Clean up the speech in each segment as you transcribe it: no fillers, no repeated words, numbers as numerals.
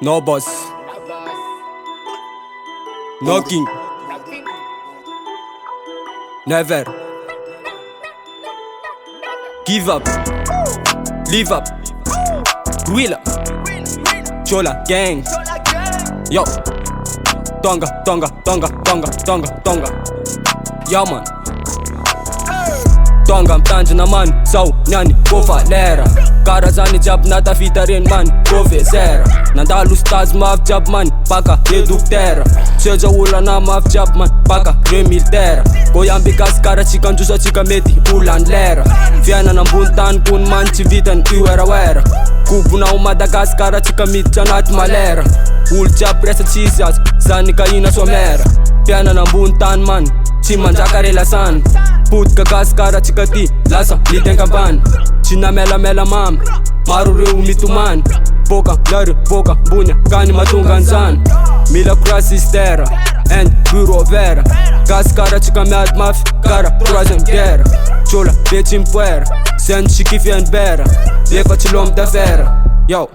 No boss, no king, never give up, live up, Ruila, Chola gang, yo, Tonga, Tonga, Tonga, Tonga, Tonga, Tonga, yo man. Tonga mtanje na man, sau nyani kofa lera Karazani jab nata fitarin man, profesera Nandalu stars maf jab man, paka reductera Seja ula na maf jab man, paka remiltera Koyambi kaskara chika njusa chika meti ulan lera Fiana na mbuntan kun man chivitan iwera wera Kubu na Madagascar chika mitjanat malera Ulcha presa chisas, sanika ina somera Fiana na mbuntan man, chimanjakarela san Put ka kaskara chikati, lasa liten kampan China mela mela mam, marure umituman Boka, lari, boka, bunya, kani matunganzan Mila krasistera, and bureau vera Kaskara chika mad maf, kara troisième guerre Chola, bechin puera, sen chikifi and bera Leva chilom da fera, yo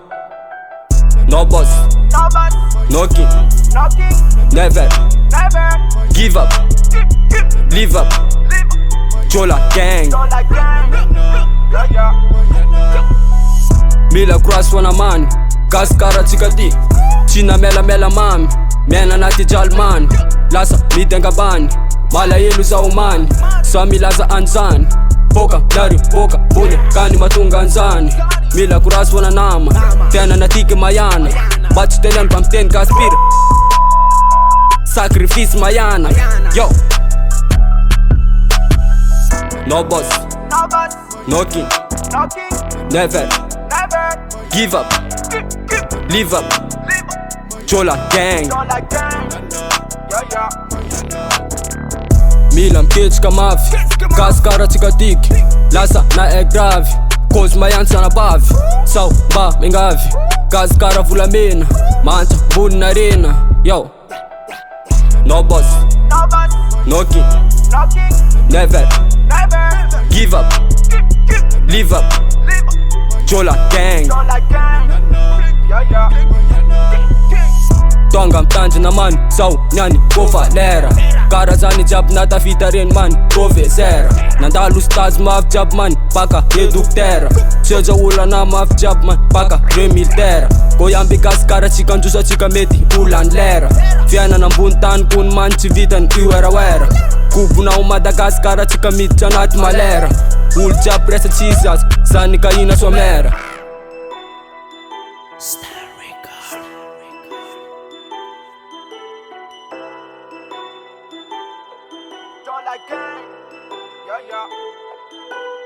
No boss, no king, never give up, live up Chola gang, Mila cross wana man, kaskara chikati China mela mela mami, mena nati jalman Lasa mitenga bani, mala yelu za umani Swami laza anzani, boka, lari, boka, bunya, kani matunga anzani Mila cross wana nama, tena natike mayana Bachi telen pamten kaspira Sacrifice mayana, yo No boss, no king, never give up, live up Chola gang Milam kitch kamavi, kaskara chikatiki Lasa na e gravi, cause mayansa na bavi Sau ba mengavi, kaskara vula mina Mancha buni na rina, yo No boss, no king, never give up, live up Chola gang Tonga mtanje na man, sau nyani kofa lera Karazani jab nata fitarin man, profesera Nandalu stars maf jab man, paka reductera Seja ula na maf jab man, paka remiltera Koyambi kaskara chika njusa chika meti ulan lera Fiana na mbuntan kun man chivitan iwera wera Kubu na Madagascar chika mitjanat malera Ulcha presa chisas, sanika ina somera Don't like gang, yeah, yeah.